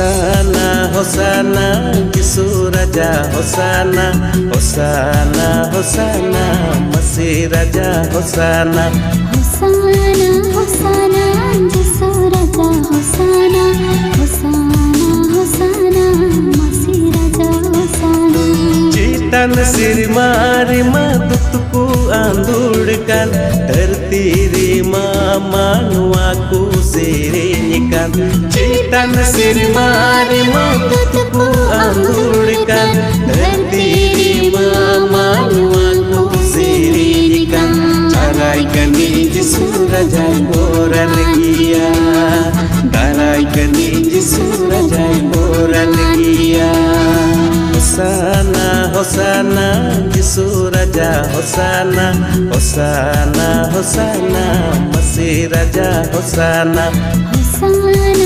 Hosana, Hosana, Yesu Raja Hosana, Hosana, Hosana, Masih Raja Hosana. Hosana, Hosana, Yesu Raja Hosana, Hosana, Hosana, Masih Raja Hosana. Citan sirmari matutku andurkan, tertirima manuaku sirinyikan. Citan sirmari matutku andurkan, tertirima manuaku sirinyikan. Taraikan Yesu Raja Moran Gia, taraikan Yesu Raja Moran Gia. Hosana, Hosana, Yesu Raja Hosana, Hosana, Hosana, Masih Raja Hosana. Hosana.